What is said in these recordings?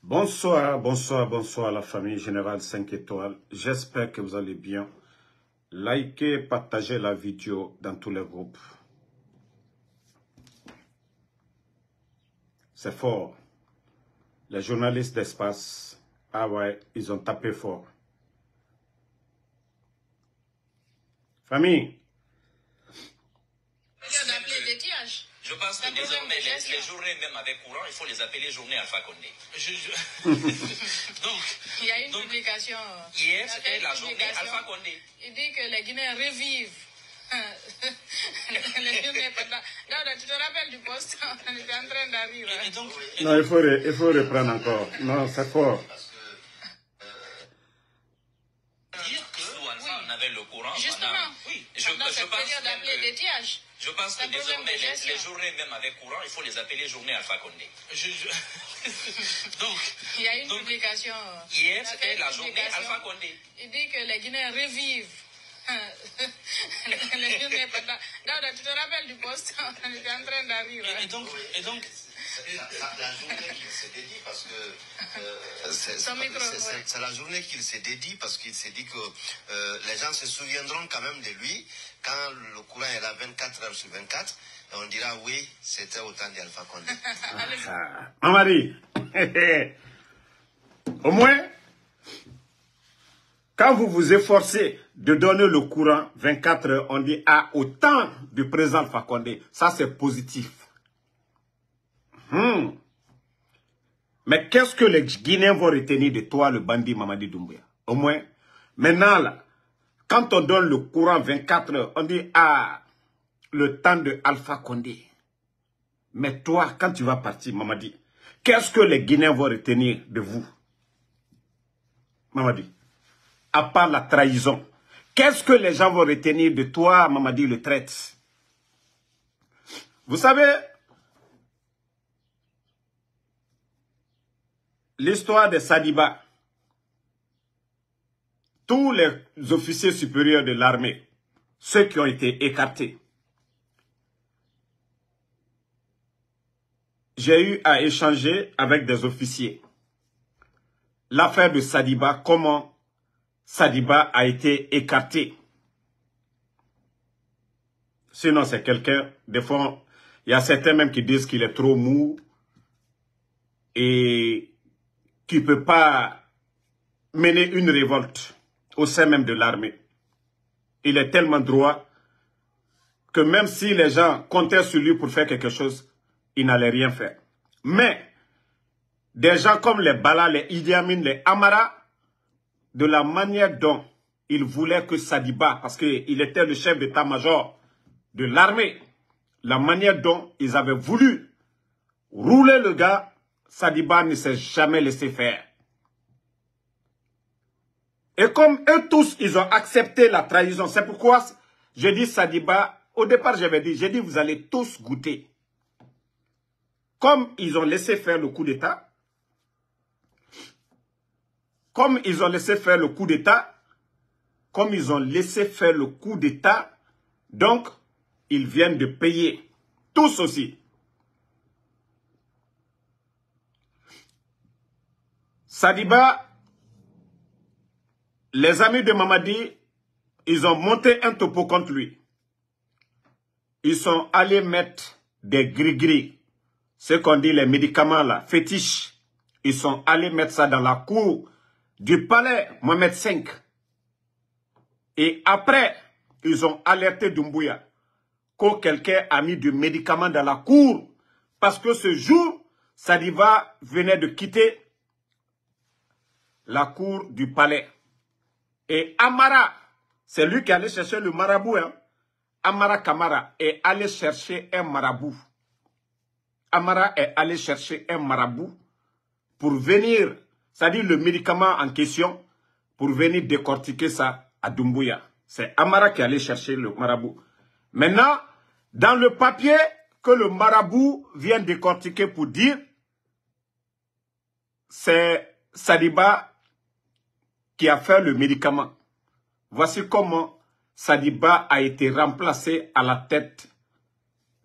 Bonsoir, bonsoir, bonsoir la famille Générale 5 étoiles. J'espère que vous allez bien. Likez, partagez la vidéo dans tous les groupes. C'est fort. Les journalistes d'espace, ah ouais, ils ont tapé fort. Famille. Je pense que désormais, les journées même avec courant, il faut les appeler journées Alpha Condé. Donc, il y a une publication. Hier, c'était la journée Alpha Condé. Il dit que les Guinéens revivent. Tu te rappelles du poste? On était en train d'arriver. Non, il faut reprendre encore. Non, c'est fort. Dire que Alpha en avait le courant. Justement, oui, je pense que désormais, les journées même avec courant, il faut les appeler journées Alpha Condé. Donc, il y a une publication. Hier, c'était la journée Alpha Condé. Il dit que les Guinéens revivent. Tu te rappelles du poste? On était en train d'arriver. Et donc la journée qu'il s'est dédié parce que c'est la journée qu'il s'est dédié parce qu'il s'est dit que les gens se souviendront quand même de lui quand le courant est là 24 heures sur 24. On dira oui, c'était au temps d'Alpha Condé. Mamadi, au moins, quand vous vous efforcez de donner le courant 24 heures, on dit au temps du président Alpha Condé. Ça, c'est positif. Mais qu'est-ce que les Guinéens vont retenir de toi, le bandit Mamadi Doumbouya? Au moins, maintenant, là, quand on donne le courant 24 heures, on dit le temps de Alpha Condé. Mais toi, quand tu vas partir, Mamadi, qu'est-ce que les Guinéens vont retenir de vous? Mamadi, à part la trahison, qu'est-ce que les gens vont retenir de toi, Mamadi le traite? Vous savez, l'histoire de Sadiba, tous les officiers supérieurs de l'armée, ceux qui ont été écartés, j'ai eu à échanger avec des officiers. L'affaire de Sadiba, comment Sadiba a été écarté. Sinon, c'est quelqu'un, des fois, il y a certains même qui disent qu'il est trop mou et qu'il ne peut pas mener une révolte au sein même de l'armée. Il est tellement droit que même si les gens comptaient sur lui pour faire quelque chose, il n'allait rien faire. Mais des gens comme les Bala, les Idi Amin, les Amara, de la manière dont ils voulaient que Sadiba, parce qu'il était le chef d'état-major de l'armée, la manière dont ils avaient voulu rouler le gars, Sadiba ne s'est jamais laissé faire. Et comme eux tous, ils ont accepté la trahison, c'est pourquoi je dis Sadiba, au départ j'avais dit, j'ai dit vous allez tous goûter. Comme ils ont laissé faire le coup d'État, donc ils viennent de payer, tous aussi. Sadiba, les amis de Mamadi, ils ont monté un topo contre lui. Ils sont allés mettre des gris-gris, ce qu'on dit les médicaments là, fétiches. Ils sont allés mettre ça dans la cour du palais Mohamed V. Et après, ils ont alerté Doumbouya que quelqu'un a mis du médicament dans la cour. Parce que ce jour, Sadiba venait de quitter la cour du palais. Et Amara, c'est lui qui allait chercher le marabout. Hein. Amara Kamara est allé chercher un marabout. Amara est allé chercher un marabout pour venir, c'est-à-dire le médicament en question, pour venir décortiquer ça à Doumbouya. C'est Amara qui allait chercher le marabout. Maintenant, dans le papier que le marabout vient décortiquer pour dire, c'est Sadiba qui a fait le médicament. Voici comment Sadiba a été remplacé à la tête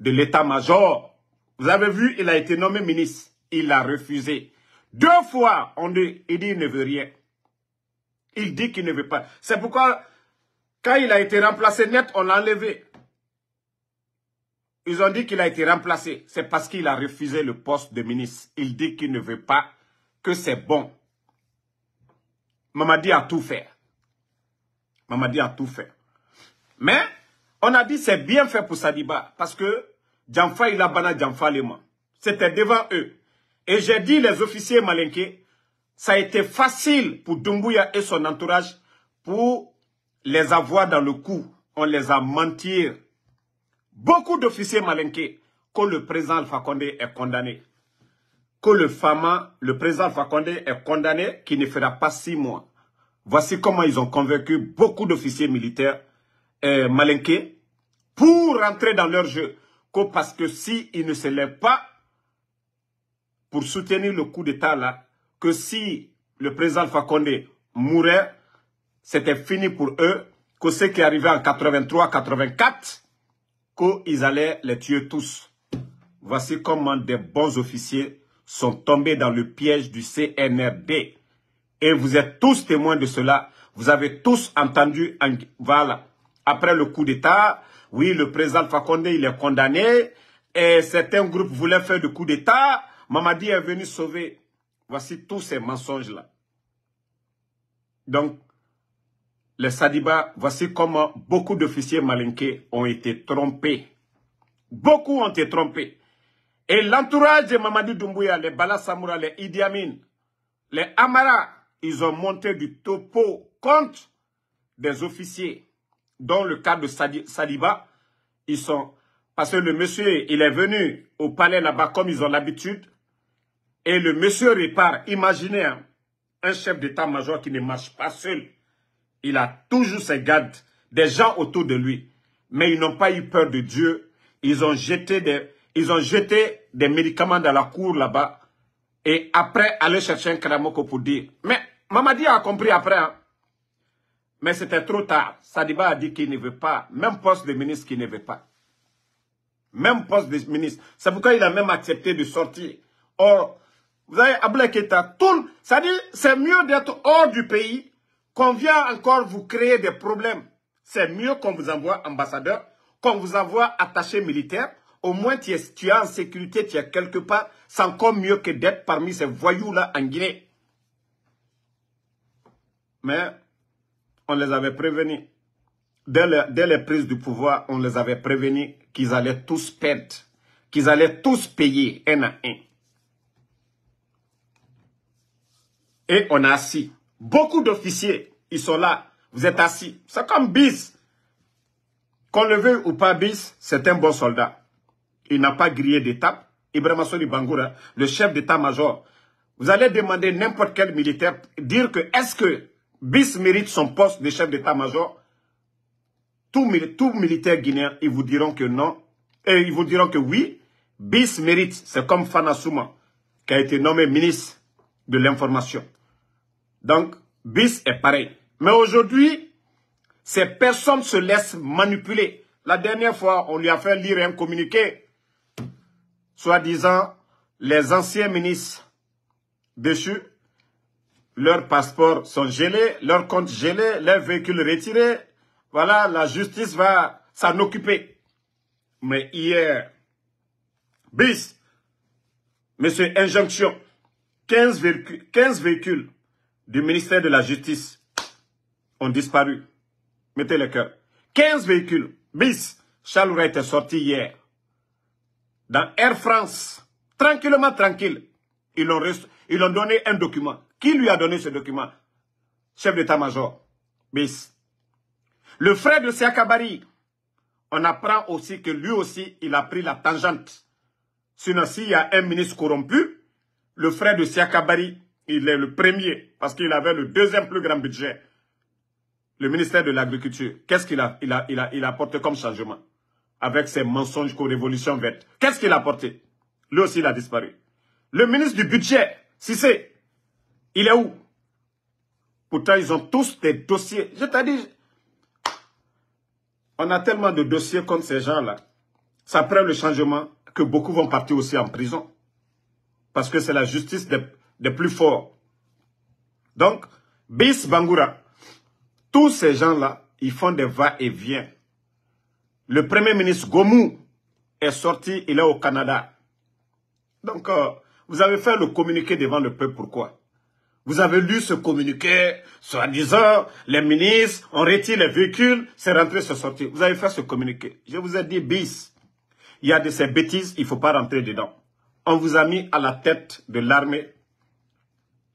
de l'état-major. Vous avez vu, il a été nommé ministre. Il a refusé. 2 fois, il dit qu'il ne veut rien. Il dit qu'il ne veut pas. C'est pourquoi, quand il a été remplacé net, on l'a enlevé. Ils ont dit qu'il a été remplacé. C'est parce qu'il a refusé le poste de ministre. Il dit qu'il ne veut pas, que c'est bon. Mamadi a tout fait. Mamadi a tout fait. Mais, on a dit c'est bien fait pour Sadiba. Parce que, Djamfa il a bana Djamfa Lema. C'était devant eux. Et j'ai dit les officiers malinqués, ça a été facile pour Doumbouya et son entourage pour les avoir dans le coup. On les a menti. Beaucoup d'officiers malinqués, que le président Alpha Condé est condamné. Que le président Alpha Condé est condamné, qui ne fera pas 6 mois. Voici comment ils ont convaincu beaucoup d'officiers militaires malinqués pour rentrer dans leur jeu. Que parce que s'ils ne se lèvent pas pour soutenir le coup d'État là, que si le président Alpha Condé mourait, c'était fini pour eux, que ce qui arrivait en 83-84, qu'ils allaient les tuer tous. Voici comment des bons officiers sont tombés dans le piège du CNRD. Et vous êtes tous témoins de cela. Vous avez tous entendu, voilà, après le coup d'État, oui, le président Alpha Condé, il est condamné, et certains groupes voulaient faire du coup d'État, Mamadi est venu sauver. Voici tous ces mensonges-là. Donc, les Sadiba, voici comment beaucoup d'officiers malinqués ont été trompés. Beaucoup ont été trompés. Et l'entourage de Mamadi Doumbouya, les Bala Samoura, les Idi Amin, les Amara, ils ont monté du topo contre des officiers. Dans le cas de Sadiba, ils sont... Parce que le monsieur, il est venu au palais là-bas comme ils ont l'habitude. Et le monsieur répare. Imaginez un chef d'état-major qui ne marche pas seul. Il a toujours ses gardes, des gens autour de lui. Mais ils n'ont pas eu peur de Dieu. Ils ont jeté des médicaments dans la cour là-bas. Et après, aller chercher un Karamoko pour dire. Mais Mamadi a compris après. Hein. Mais c'était trop tard. Sadiba a dit qu'il ne veut pas. Même poste de ministre qu'il ne veut pas. Même poste de ministre. C'est pourquoi il a même accepté de sortir. Or, vous avez Abdoulaye Keïta, c'est mieux d'être hors du pays qu'on vient encore vous créer des problèmes. C'est mieux qu'on vous envoie ambassadeur, qu'on vous envoie attaché militaire. Au moins, tu es en sécurité, tu es quelque part. C'est encore mieux que d'être parmi ces voyous-là en Guinée. Mais on les avait prévenus. Dès les prises du pouvoir, on les avait prévenus qu'ils allaient tous perdre, qu'ils allaient tous payer un à un. Et on a assis. Beaucoup d'officiers, ils sont là. Vous êtes assis. C'est comme Bis. Qu'on le veuille ou pas, Bis, c'est un bon soldat. Il n'a pas grillé d'étape. Ibrahima Soli Bangoura, le chef d'état-major. Vous allez demander n'importe quel militaire, dire que est-ce que Bis mérite son poste de chef d'état-major? Tout militaire guinéen, ils vous diront que non. Et ils vous diront que oui, Bis mérite. C'est comme Fana Souma, qui a été nommé ministre de l'information. Donc, Bis est pareil. Mais aujourd'hui, ces personnes se laissent manipuler. La dernière fois, on lui a fait lire un communiqué, soi-disant, les anciens ministres déchus, leurs passeports sont gelés, leurs comptes gelés, leurs véhicules retirés. Voilà, la justice va s'en occuper. Mais hier, Bis, monsieur Injonction, 15 véhicules du ministère de la Justice ont disparu. Mettez le cœur. 15 véhicules. Bis, Charles Wright est sorti hier. Dans Air France, tranquillement, tranquille, ils ont donné un document. Qui lui a donné ce document? Chef d'état-major, Bis. Le frère de Siakabari, on apprend aussi que lui aussi, il a pris la tangente. Sinon, s'il y a un ministre corrompu, le frère de Siakabari, il est le premier, parce qu'il avait le deuxième plus grand budget. Le ministère de l'Agriculture, qu'est-ce qu'il a apporté comme changement? Avec ses mensonges co-révolution verte. Qu'est-ce qu'il a apporté? Lui aussi, il a disparu. Le ministre du budget, Cissé, il est où? Pourtant, ils ont tous des dossiers. Je t'ai dit, on a tellement de dossiers contre ces gens-là. C'est après le changement que beaucoup vont partir aussi en prison. Parce que c'est la justice des plus forts. Donc, Bis Bangoura, tous ces gens-là, ils font des va-et-vient. Le premier ministre Gomou est sorti, il est au Canada. Donc, vous avez fait le communiqué devant le peuple, pourquoi? Vous avez lu ce communiqué, soi-disant, les ministres, on retire les véhicules, c'est rentré, c'est sorti. Vous avez fait ce communiqué. Je vous ai dit, Bis, il y a de ces bêtises, il ne faut pas rentrer dedans. On vous a mis à la tête de l'armée.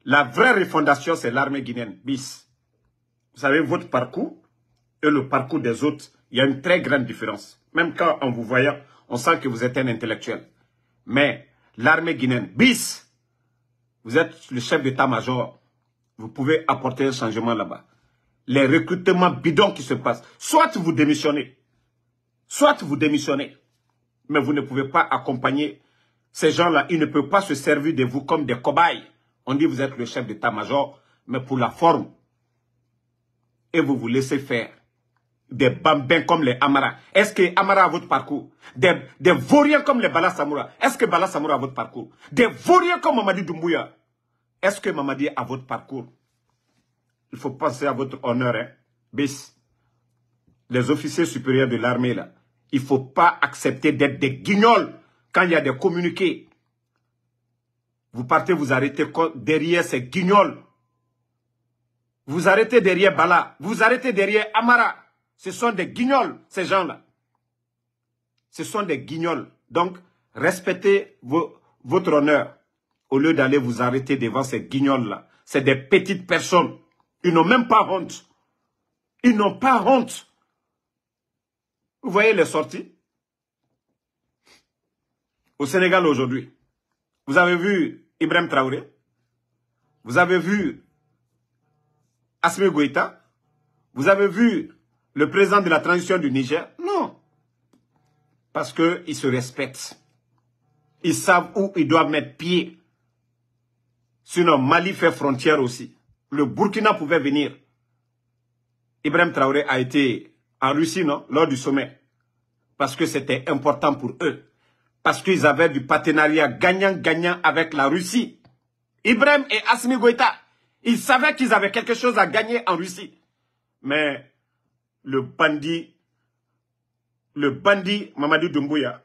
La vraie refondation, c'est l'armée guinéenne, Bis. Vous savez, votre parcours et le parcours des autres, il y a une très grande différence. Même quand, en vous voyant, on sent que vous êtes un intellectuel. Mais l'armée guinéenne, Bis, vous êtes le chef d'état-major. Vous pouvez apporter un changement là-bas. Les recrutements bidons qui se passent. Soit vous démissionnez. Soit vous démissionnez. Mais vous ne pouvez pas accompagner ces gens-là. Ils ne peuvent pas se servir de vous comme des cobayes. On dit vous êtes le chef d'état-major, mais pour la forme. Et vous vous laissez faire. Des bambins comme les Amara. Est-ce que Amara a votre parcours? Des vauriens comme les Bala Samoura. Est-ce que Bala Samoura a votre parcours? Des vauriens comme Mamadi Doumbouya. Est-ce que Mamadi a votre parcours? Il faut penser à votre honneur, hein. Bis. Les officiers supérieurs de l'armée, là. Il ne faut pas accepter d'être des guignols quand il y a des communiqués. Vous partez, vous arrêtez derrière ces guignols. Vous arrêtez derrière Bala. Vous arrêtez derrière Amara. Ce sont des guignols, ces gens-là. Ce sont des guignols. Donc, respectez votre honneur. Au lieu d'aller vous arrêter devant ces guignols-là. C'est des petites personnes. Ils n'ont même pas honte. Ils n'ont pas honte. Vous voyez les sorties? Au Sénégal aujourd'hui. Vous avez vu Ibrahim Traoré? Vous avez vu Assimi Goïta? Vous avez vu le président de la transition du Niger? Non. Parce qu'ils se respectent. Ils savent où ils doivent mettre pied. Sinon, Mali fait frontière aussi. Le Burkina pouvait venir. Ibrahim Traoré a été en Russie, non? Lors du sommet. Parce que c'était important pour eux. Parce qu'ils avaient du partenariat gagnant-gagnant avec la Russie. Ibrahim et Assimi Goïta, ils savaient qu'ils avaient quelque chose à gagner en Russie. Mais le bandit Mamadi Doumbouya,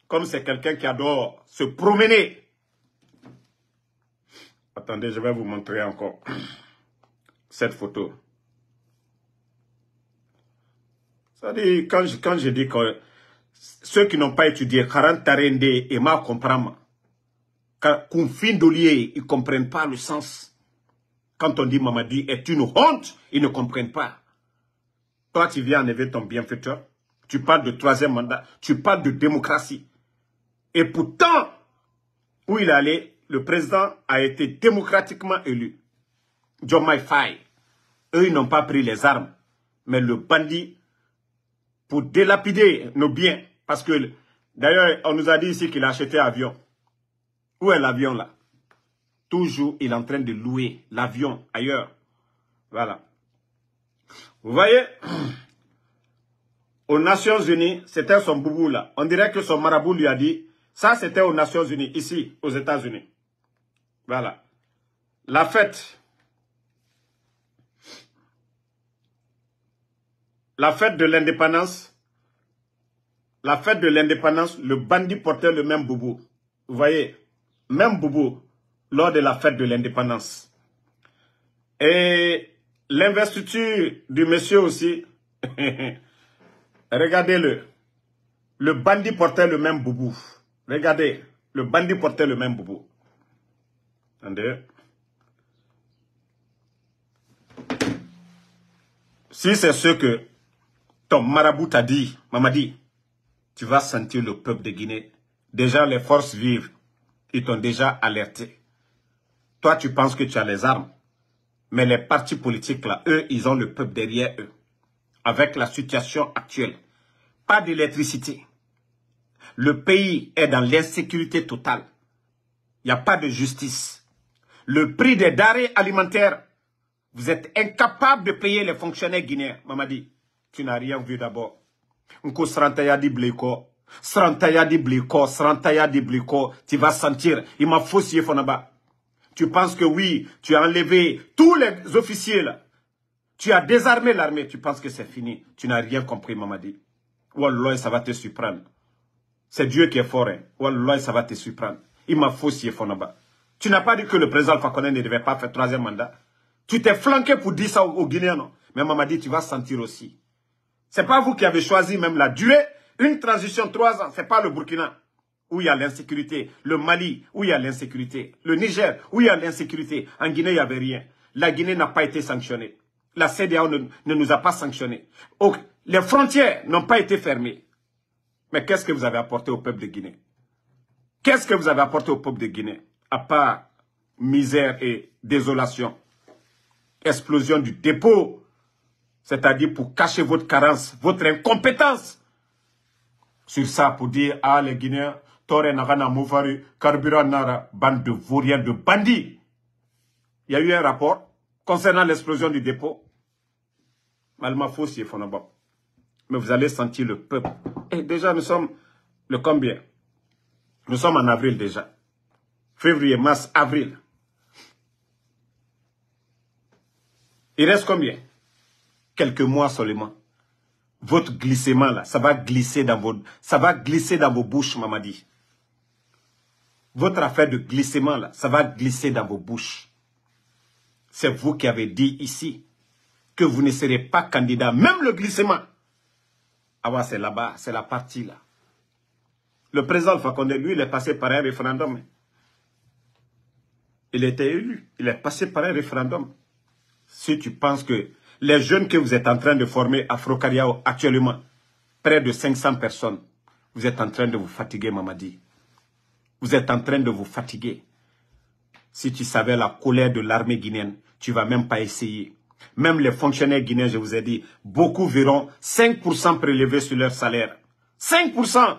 comme c'est quelqu'un qui adore se promener. Attendez, je vais vous montrer encore cette photo. Ça dit, quand je dis que ceux qui n'ont pas étudié, 40 Tarende et ma comprennent. Qu'on fin d'olier, ils ne comprennent pas le sens. Quand on dit Mamadi est une honte, ils ne comprennent pas. Toi, tu viens enlever ton bienfaiteur. Tu parles de troisième mandat. Tu parles de démocratie. Et pourtant, où il allait, le président a été démocratiquement élu. Diomaye Faye. Eux, ils n'ont pas pris les armes. Mais le bandit, pour délapider nos biens, parce que, d'ailleurs, on nous a dit ici qu'il a acheté un avion. Où est l'avion là? Toujours, il est en train de louer l'avion ailleurs. Voilà. Vous voyez, aux Nations Unies, c'était son boubou là. On dirait que son marabout lui a dit, ça c'était aux Nations Unies, ici, aux États-Unis. Voilà. La fête. La fête de l'indépendance. La fête de l'indépendance, le bandit portait le même boubou. Vous voyez, même boubou lors de la fête de l'indépendance. Et l'investiture du monsieur aussi, regardez-le. Le bandit portait le même boubou. Regardez, le bandit portait le même boubou. Attendez. Si c'est ce que ton marabout t'a dit, Mamadi, tu vas sentir le peuple de Guinée. Déjà, les forces vives, ils t'ont déjà alerté. Toi, tu penses que tu as les armes. Mais les partis politiques, là, eux, ils ont le peuple derrière eux. Avec la situation actuelle. Pas d'électricité. Le pays est dans l'insécurité totale. Il n'y a pas de justice. Le prix des denrées alimentaires, vous êtes incapable de payer les fonctionnaires guinéens. Mamadi, tu n'as rien vu d'abord. Nko Srantaya di Bliko, Srantaya di Bliko, Srantaya di Bliko, tu vas sentir, il m'a faussé Fonaba. Tu penses que oui, tu as enlevé tous les officiers là. Tu as désarmé l'armée. Tu penses que c'est fini. Tu n'as rien compris, Mamadi. Wallah, ça va te surprendre. C'est Dieu qui est fort. Hein. Wallah, ça va te surprendre. Il m'a faussé, Fonaba. Tu n'as pas dit que le président Alpha Condé ne devait pas faire 3e mandat. Tu t'es flanqué pour dire ça aux Guinéens, non? Mais Mamadi, tu vas sentir aussi. Ce n'est pas vous qui avez choisi même la durée. Une transition 3 ans, ce n'est pas le Burkina où il y a l'insécurité. Le Mali où il y a l'insécurité. Le Niger où il y a l'insécurité. En Guinée, il n'y avait rien. La Guinée n'a pas été sanctionnée. La CEDEAO ne nous a pas sanctionnés. Les frontières n'ont pas été fermées. Mais qu'est-ce que vous avez apporté au peuple de Guinée? Qu'est-ce que vous avez apporté au peuple de Guinée? À part misère et désolation. Explosion du dépôt. C'est-à-dire pour cacher votre carence, votre incompétence. Sur ça, pour dire, ah, les Guinéens, Tore Nagana Moufaru, Carburant Nara, bande de vauriens, de bandits. Il y a eu un rapport concernant l'explosion du dépôt. Malma Fossi et Fonaba. Mais vous allez sentir le peuple. Et déjà, nous sommes le combien? Nous sommes en avril déjà. Février, mars, avril. Il reste combien? Quelques mois seulement. Votre glissement là, ça va glisser dans vos bouches, Mamadi. Votre affaire de glissement là, ça va glisser dans vos bouches. C'est vous qui avez dit ici que vous ne serez pas candidat. Même le glissement. Ah ouais, c'est là-bas, c'est la partie là. Le président Alpha Condé, lui, il est passé par un référendum. Il était élu. Il est passé par un référendum. Si tu penses que les jeunes que vous êtes en train de former à Frocariao actuellement, près de 500 personnes, vous êtes en train de vous fatiguer, Mamadi. Vous êtes en train de vous fatiguer. Si tu savais la colère de l'armée guinéenne, tu ne vas même pas essayer. Même les fonctionnaires guinéens, je vous ai dit, beaucoup verront 5% prélevés sur leur salaire. 5%!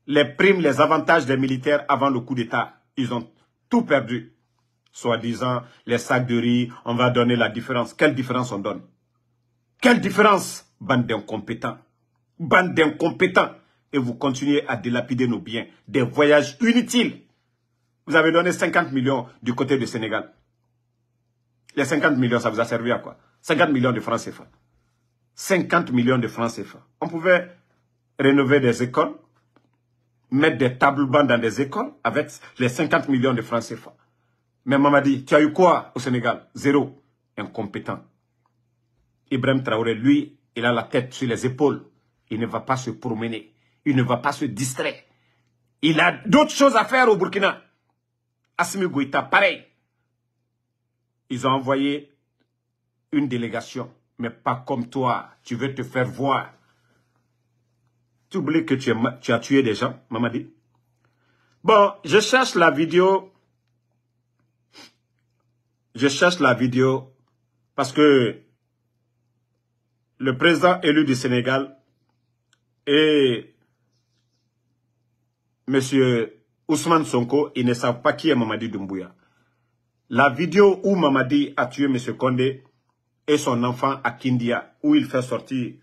Les primes, les avantages des militaires avant le coup d'État, ils ont tout perdu. Soi-disant, les sacs de riz, on va donner la différence. Quelle différence on donne? Quelle différence? Bande d'incompétents. Bande d'incompétents. Et vous continuez à dilapider nos biens. Des voyages inutiles. Vous avez donné 50 millions du côté du Sénégal. Les 50 millions, ça vous a servi à quoi? 50 millions de francs CFA. 50 millions de francs CFA. On pouvait rénover des écoles, mettre des tables bancs dans des écoles avec les 50 millions de francs CFA. Mais Mamadi, tu as eu quoi au Sénégal? Zéro. Incompétent. Ibrahim Traoré, lui, il a la tête sur les épaules. Il ne va pas se promener. Il ne va pas se distraire. Il a d'autres choses à faire au Burkina. Assimi Goïta, pareil. Ils ont envoyé une délégation, mais pas comme toi. Tu veux te faire voir. Tu oublies que tu as tué des gens, Mamadi? Bon, je cherche la vidéo. Je cherche la vidéo parce que le président élu du Sénégal et M. Ousmane Sonko, ils ne savent pas qui est Mamadi Doumbouya. La vidéo où Mamadi a tué M. Condé et son enfant à Kindia, où il fait sortir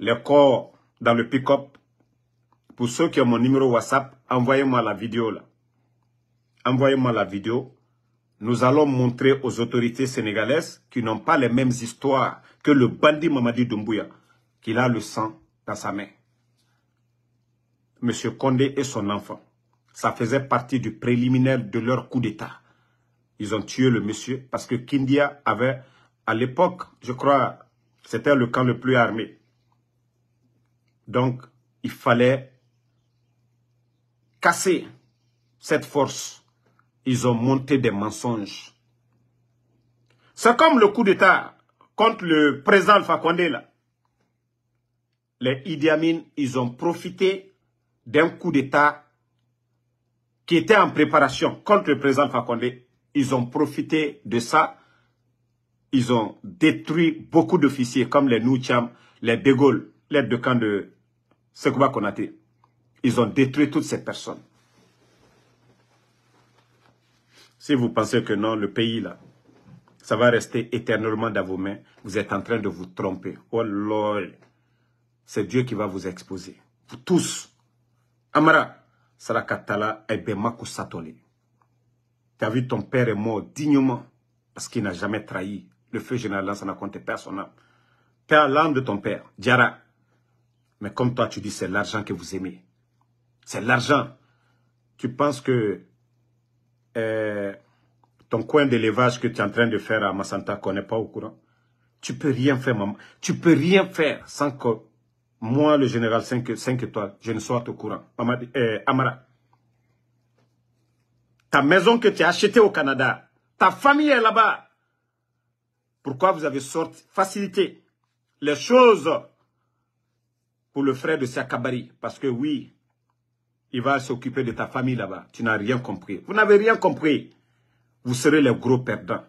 les corps dans le pick-up. Pour ceux qui ont mon numéro WhatsApp, envoyez-moi la vidéo là. Envoyez-moi la vidéo. Nous allons montrer aux autorités sénégalaises qui n'ont pas les mêmes histoires que le bandit Mamadi Doumbouya, qu'il a le sang dans sa main. Monsieur Condé et son enfant, ça faisait partie du préliminaire de leur coup d'État. Ils ont tué le monsieur parce que Kindia avait, à l'époque, je crois, c'était le camp le plus armé. Donc, il fallait casser cette force. Ils ont monté des mensonges. C'est comme le coup d'État contre le président Alpha Condé là. Les Idi Amin, ils ont profité d'un coup d'État qui était en préparation contre le président Alpha Condé. Ils ont profité de ça. Ils ont détruit beaucoup d'officiers comme les Noucham, les De Gaulle, l'aide de camp de Sekouba Konaté. Ils ont détruit toutes ces personnes. Si vous pensez que non, le pays là, ça va rester éternellement dans vos mains, vous êtes en train de vous tromper. Oh Lord, c'est Dieu qui va vous exposer. Vous tous. Amara, Sarakatala et Bemakou Satoli. Tu as vu, ton père est mort dignement parce qu'il n'a jamais trahi. Le feu général Lansana n'a compté personne. Père l'âme de ton père, Diarra. Mais comme toi, tu dis, c'est l'argent que vous aimez. C'est l'argent. Tu penses que ton coin d'élevage que tu es en train de faire à Massanta qu'on n'est pas au courant? Tu peux rien faire, maman. Tu peux rien faire sans que moi, le général 5 étoiles, je ne sois au courant. Amara. Ta maison que tu as achetée au Canada, ta famille est là-bas. Pourquoi vous avez facilité les choses pour le frère de Sakabari? Parce que oui, il va s'occuper de ta famille là-bas. Tu n'as rien compris. Vous n'avez rien compris. Vous serez les gros perdants.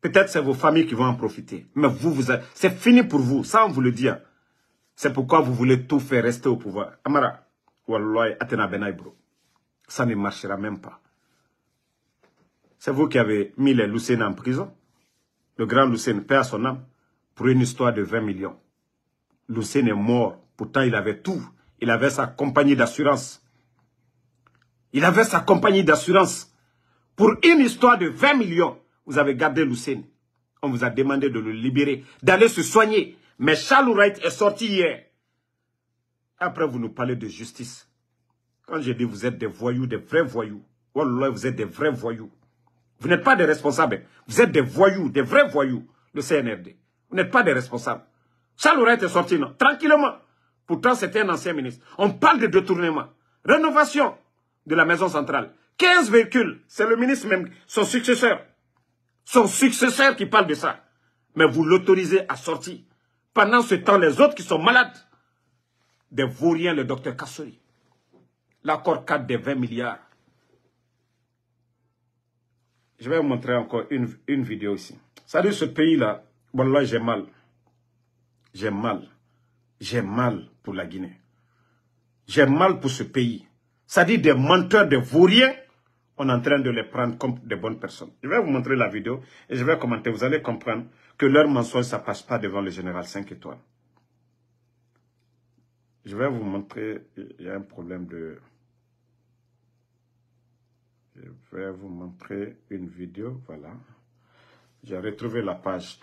Peut-être c'est vos familles qui vont en profiter. Mais c'est fini pour vous, sans vous le dire. C'est pourquoi vous voulez tout faire rester au pouvoir. Amara, Wallahi, Atena Benay, bro. Ça ne marchera même pas. C'est vous qui avez mis les Lucènes en prison. Le grand Lucène perd son âme pour une histoire de 20 millions. Lucène est mort. Pourtant, il avait tout. Il avait sa compagnie d'assurance. Il avait sa compagnie d'assurance. Pour une histoire de 20 millions, vous avez gardé Lucène. On vous a demandé de le libérer, d'aller se soigner. Mais Charles Wright est sorti hier. Après, vous nous parlez de justice. Quand j'ai dit vous êtes des voyous, des vrais voyous. Wallah, vous êtes des vrais voyous. Vous n'êtes pas des responsables. Vous êtes des voyous, des vrais voyous, le CNRD. Vous n'êtes pas des responsables. Charles Wright est sorti, non? Tranquillement. Pourtant, c'était un ancien ministre. On parle de détournement. Rénovation de la maison centrale. 15 véhicules. C'est le ministre même, son successeur. Son successeur qui parle de ça. Mais vous l'autorisez à sortir. Pendant ce temps, les autres qui sont malades. Des vauriens, le docteur Kassori. L'accord 4 des 20 milliards. Je vais vous montrer encore une vidéo ici. Ça dit ce pays-là, bon là j'ai mal. J'ai mal. J'ai mal pour la Guinée. J'ai mal pour ce pays. Ça dit des menteurs, des vauriens, on est en train de les prendre comme des bonnes personnes. Je vais vous montrer la vidéo et je vais commenter. Vous allez comprendre que leur mensonge, ça ne passe pas devant le général 5 étoiles. Je vais vous montrer, il y a un problème de... Je vais vous montrer une vidéo, voilà. J'ai retrouvé la page.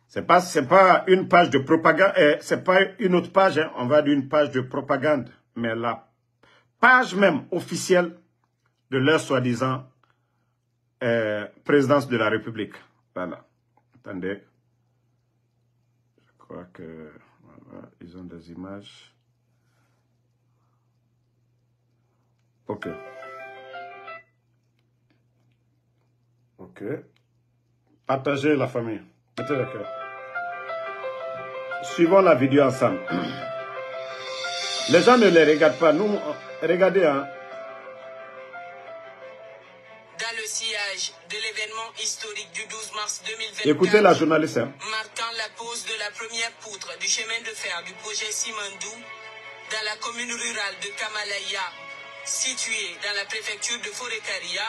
C'est pas une page de propagande, c'est pas une autre page, hein, on va dire une page de propagande, mais la page même officielle de leur soi-disant présidence de la République. Voilà. Attendez. Je crois que voilà, ils ont des images. Ok. Ok. Partagez la famille. Mettez le cœur. Suivons la vidéo ensemble. Les gens ne les regardent pas. Nous, regardez, hein. Dans le sillage de l'événement historique du 12 mars 2024, écoutez la journaliste, hein. Marquant la pose de la première poutre du chemin de fer du projet Simandou dans la commune rurale de Kamalaya, située dans la préfecture de Forekaria,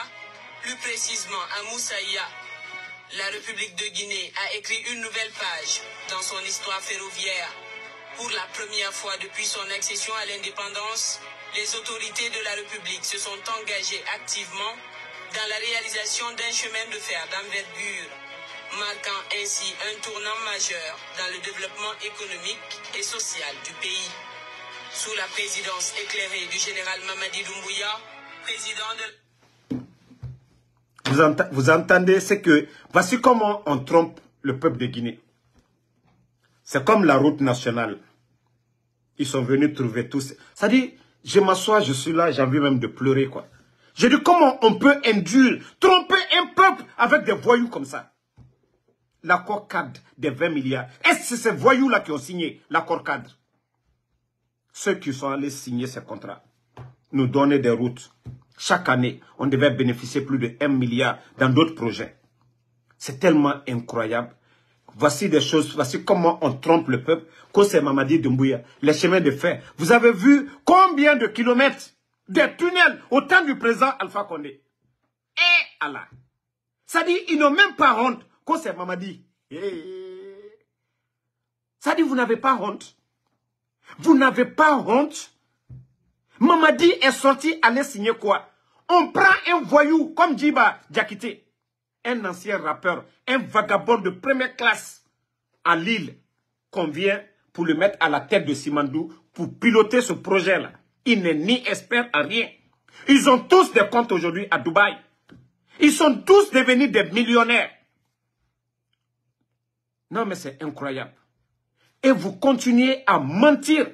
plus précisément à Moussaïa, la République de Guinée a écrit une nouvelle page dans son histoire ferroviaire. Pour la première fois depuis son accession à l'indépendance, les autorités de la République se sont engagées activement dans la réalisation d'un chemin de fer d'envergure, marquant ainsi un tournant majeur dans le développement économique et social du pays. Sous la présidence éclairée du général Mamadi Doumbouya, président de... Vous entendez, c'est que voici comment on trompe le peuple de Guinée. C'est comme la route nationale. Ils sont venus trouver tous. Ça dit, je m'assois, je suis là, j'ai envie même de pleurer, quoi. Je dis, comment on peut induire, tromper un peuple avec des voyous comme ça? L'accord cadre des 20 milliards. Est-ce que c'est ces voyous-là qui ont signé l'accord cadre? Ceux qui sont allés signer ces contrats, nous donner des routes. Chaque année, on devait bénéficier plus de 1 milliard dans d'autres projets. C'est tellement incroyable. Voici des choses, voici comment on trompe le peuple. Quand c'est Mamadi Doumbouya, les chemins de fer. Vous avez vu combien de kilomètres, des tunnels au temps du président Alpha Condé. Et Allah. Ça dit, ils n'ont même pas honte. Quand c'est Mamadi. Ça dit, vous n'avez pas honte. Vous n'avez pas honte. Mamadi est sorti aller signer quoi? On prend un voyou comme Djiba Diakité, un ancien rappeur, un vagabond de première classe à Lille, qu'on vient pour le mettre à la tête de Simandou pour piloter ce projet-là. Il n'est ni expert à rien. Ils ont tous des comptes aujourd'hui à Dubaï. Ils sont tous devenus des millionnaires. Non, mais c'est incroyable. Et vous continuez à mentir.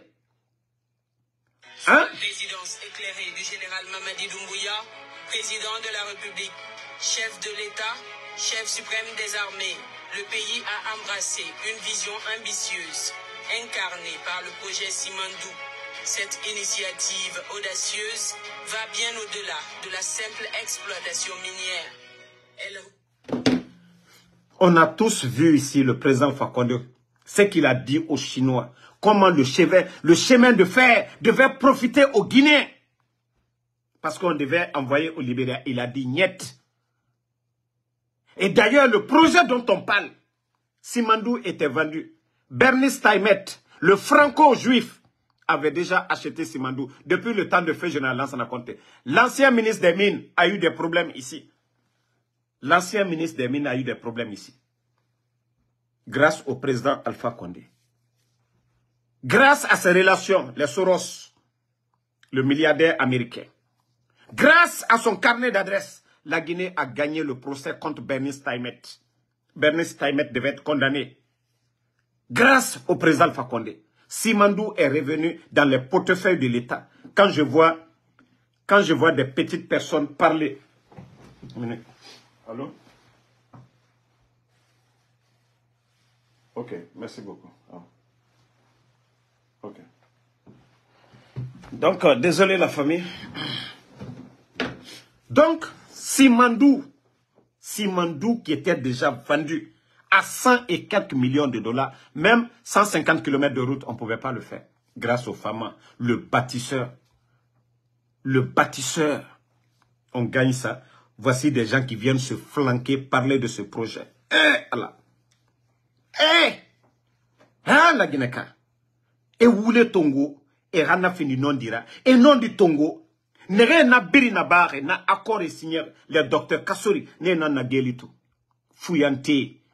Hein? Présidence éclairée du général Mamadi Doumbouya, président de la République, chef de l'État, chef suprême des armées, le pays a embrassé une vision ambitieuse, incarnée par le projet Simandou. Cette initiative audacieuse va bien au-delà de la simple exploitation minière. On a tous vu ici le président Fakonde, ce qu'il a dit aux Chinois, comment le chemin de fer devait profiter aux Guinéens. Parce qu'on devait envoyer au Libéria. Il a dit niet. Et d'ailleurs, le projet dont on parle, Simandou était vendu. Bernice Taimet, le franco-juif, avait déjà acheté Simandou depuis le temps de feu général Lansana Conté. L'ancien ministre des Mines a eu des problèmes ici. L'ancien ministre des Mines a eu des problèmes ici. Grâce au président Alpha Condé. Grâce à ses relations, les Soros, le milliardaire américain. Grâce à son carnet d'adresses, la Guinée a gagné le procès contre Bernice Taimet. Bernice Taimet devait être condamné. Grâce au président Alpha Condé. Simandou est revenu dans les portefeuilles de l'État. Quand je vois des petites personnes parler. Allô? Ok, merci beaucoup. Ah. Ok. Donc, désolé la famille. Donc, Simandou qui était déjà vendu à 100 et quelques millions de dollars, même 150 km de route, on ne pouvait pas le faire. Grâce aux femmes, le bâtisseur, on gagne ça. Voici des gens qui viennent se flanquer, parler de ce projet. Allah. La Guinée-Ka. Et Woule Tongo, et Rana Fini non dira, et non du Tongo, n'est na biri na bare, na accord et signé, les docteurs Kassori, n'est na gelitu. Fouillante,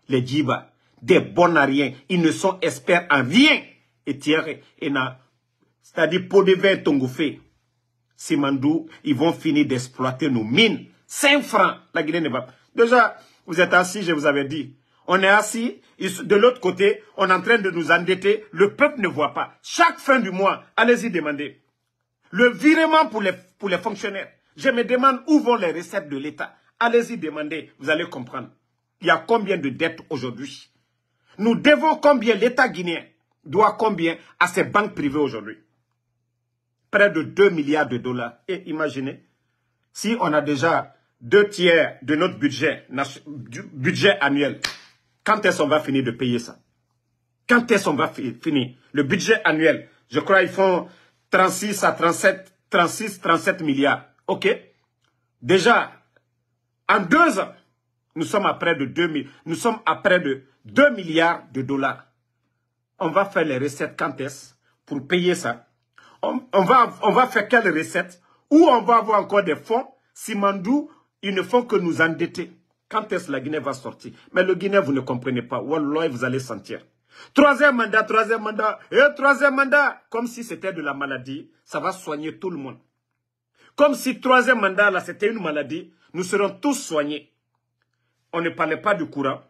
les Djiba, des bons à rien, ils ne sont experts en rien. Et Thierry, et na, c'est-à-dire pour des verres Tongo fait. Simandou, ils vont finir d'exploiter nos mines. 5 francs, la Guinée ne va pas. Déjà, vous êtes assis, je vous avais dit. On est assis, de l'autre côté, on est en train de nous endetter. Le peuple ne voit pas. Chaque fin du mois, allez-y demander. Le virement pour les fonctionnaires. Je me demande où vont les recettes de l'État. Allez-y demander, vous allez comprendre. Il y a combien de dettes aujourd'hui? Nous devons combien? L'État guinéen doit combien à ces banques privées aujourd'hui? Près de 2 milliards de dollars. Et imaginez, si on a déjà 2 tiers de notre budget annuel, quand est-ce qu'on va finir de payer ça? Quand est-ce qu'on va finir? Le budget annuel, je crois qu'ils font 36 à 37 milliards. OK? Déjà, en 2 ans, nous sommes à près de 2 milliards de dollars. On va faire les recettes quand est-ce pour payer ça? On va faire quelles recettes? Ou on va avoir encore des fonds? Simandou, ils ne font que nous endetter. Quand est-ce que la Guinée va sortir? Mais le Guinée, vous ne comprenez pas. Wallah, vous allez sentir. Troisième mandat. Et troisième mandat. Comme si c'était de la maladie. Ça va soigner tout le monde. Comme si troisième mandat, là, c'était une maladie. Nous serons tous soignés. On ne parlait pas du courant.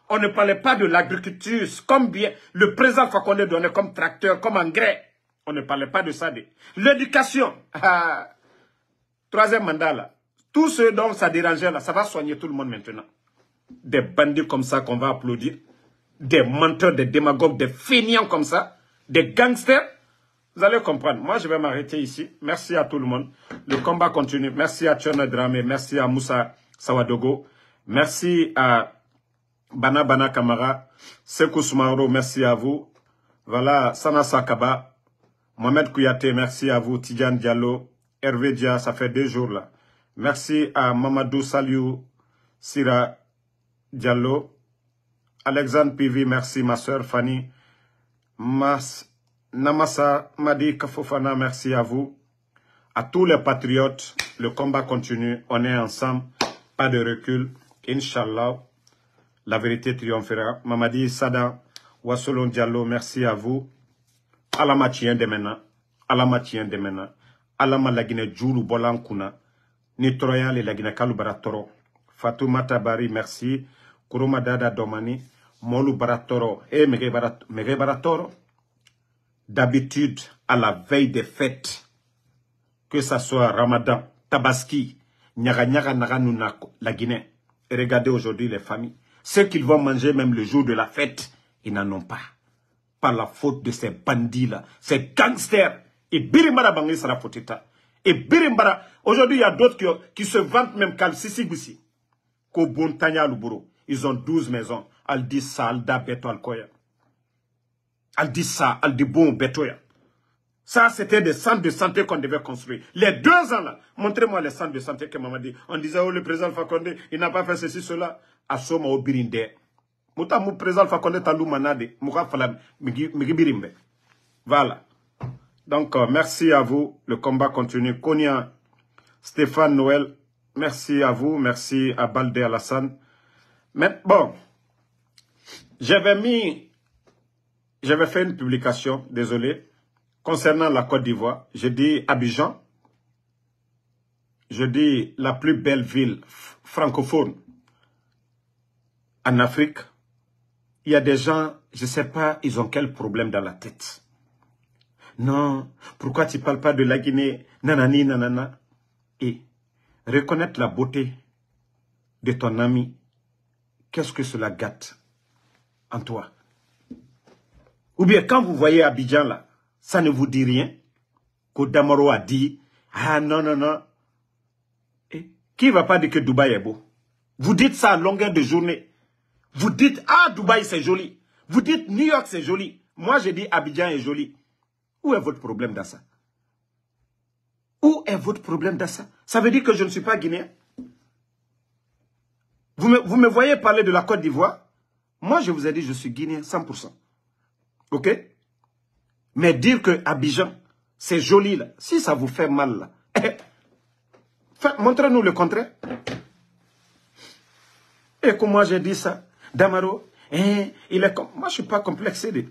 On ne parlait pas de l'agriculture. Comme bien le président Fakonde donnait comme tracteur, comme engrais. On ne parlait pas de ça. L'éducation. Troisième mandat, là. Tout ce dont ça dérangeait, là, ça va soigner tout le monde maintenant. Des bandits comme ça qu'on va applaudir. Des menteurs, des démagogues, des fainéants comme ça. Des gangsters. Vous allez comprendre. Moi, je vais m'arrêter ici. Merci à tout le monde. Le combat continue. Merci à Tchona Dramé. Merci à Moussa Sawadogo. Merci à Bana Kamara. Sekou Soumaro, merci à vous. Voilà, Sana Sakaba. Mohamed Kouyaté, merci à vous. Tidjane Diallo. Hervé Dia, ça fait 2 jours là. Merci à Mamadou Saliou Sira Diallo. Alexandre Pivi, merci ma soeur Fanny. Namasa Madi Kafofana, merci à vous. À tous les patriotes, Le combat continue. On est ensemble. Pas de recul. Inch'Allah, la vérité triomphera. Mamadi Sada, Wassolon Diallo, merci à vous. Alama tien de maintenant. Alama tien de maintenant. Alama lagine djoulou bolan kuna. Ni troya le lagine kalu baratoro. Fatouma Tabari, merci. Kuruma Dada Domani. Molu baratoro. Mege baratoro. D'habitude, à la veille des fêtes, que ça soit Ramadan, Tabaski, Nyaga Nyaga Naranunako, la Guinée. Et regardez aujourd'hui les familles. Ceux qu'ils vont manger même le jour de la fête, ils n'en ont pas. Par la faute de ces bandits-là, ces gangsters. Et Birimbara Bangi sera fotita. Et Birimbara, aujourd'hui il y a d'autres qui se vantent même qu'Al Sisi Bissi. Qu'au Bontanya Luburo, ils ont 12 maisons. Al dit ça, Al da Beto Al Koya. Al dit ça, Al dit bon Betoya. Ça, c'était des centres de santé qu'on devait construire. Les 2 ans là, montrez-moi les centres de santé que maman dit. On disait, oh, le président Fakonde, il n'a pas fait ceci, cela. Assoma au Birinde. Mouta mou président Fakonde talou manade. Mouka fala migi birimbe. Voilà. Donc, merci à vous. Le combat continue. Konya, Stéphane Noël, merci à vous. Merci à Balde Alassane. Mais bon, j'avais fait une publication, désolé, concernant la Côte d'Ivoire. Je dis Abidjan. Je dis la plus belle ville francophone en Afrique. Il y a des gens, je ne sais pas, ils ont quel problème dans la tête. Non, pourquoi tu ne parles pas de la Guinée? Nanani, nanana. Et reconnaître la beauté de ton ami, qu'est-ce que cela gâte en toi? Ou bien quand vous voyez Abidjan là, ça ne vous dit rien? Qu'Odamaro a dit, ah non, non, non. Et qui ne va pas dire que Dubaï est beau? Vous dites ça à longueur de journée. Vous dites, ah Dubaï c'est joli. Vous dites New York c'est joli. Moi je dis Abidjan est joli. Où est votre problème dans ça? Où est votre problème dans ça? Ça veut dire que je ne suis pas guinéen. Vous me voyez parler de la Côte d'Ivoire? Moi je vous ai dit je suis guinéen 100%. Ok? Mais dire que Abidjan, c'est joli là, si ça vous fait mal là, montrez-nous le contraire. Et comment j'ai dit ça? Damaro, il est comme... Moi je ne suis pas complexé.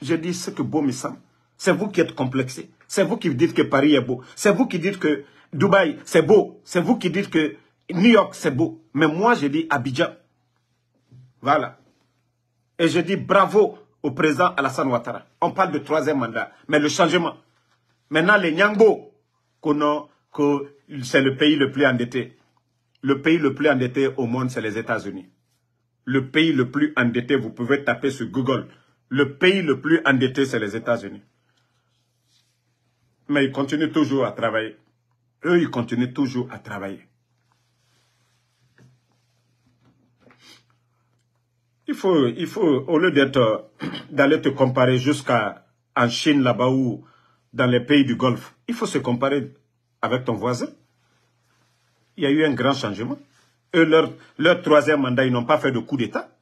Je dis ce que beau me semble. C'est vous qui êtes complexé. C'est vous qui dites que Paris est beau. C'est vous qui dites que Dubaï c'est beau. C'est vous qui dites que New York c'est beau. Mais moi je dis Abidjan. Voilà. Et je dis bravo au président Alassane Ouattara. On parle de 3e mandat. Mais le changement. Maintenant, les Nyangbo, que c'est le pays le plus endetté. Le pays le plus endetté au monde, c'est les États-Unis. Le pays le plus endetté, vous pouvez taper sur Google. Le pays le plus endetté, c'est les États-Unis. Mais ils continuent toujours à travailler. Eux, ils continuent toujours à travailler. Il faut, au lieu d'aller te comparer jusqu'à en Chine là-bas ou dans les pays du Golfe, il faut se comparer avec ton voisin. Il y a eu un grand changement. Eux, leur 3e mandat, ils n'ont pas fait de coup d'État.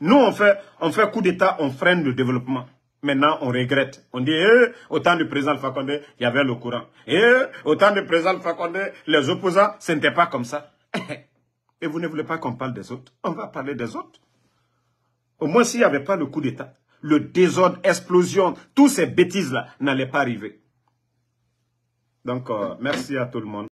Nous, on fait coup d'État, on freine le développement. Maintenant, on regrette. On dit, au temps du président Alpha Condé, il y avait le courant. Au temps du président Alpha Condé, les opposants, ce n'était pas comme ça. Et vous ne voulez pas qu'on parle des autres? On va parler des autres. Au moins, s'il n'y avait pas le coup d'État, le désordre, explosion, toutes ces bêtises-là n'allaient pas arriver. Donc, merci à tout le monde.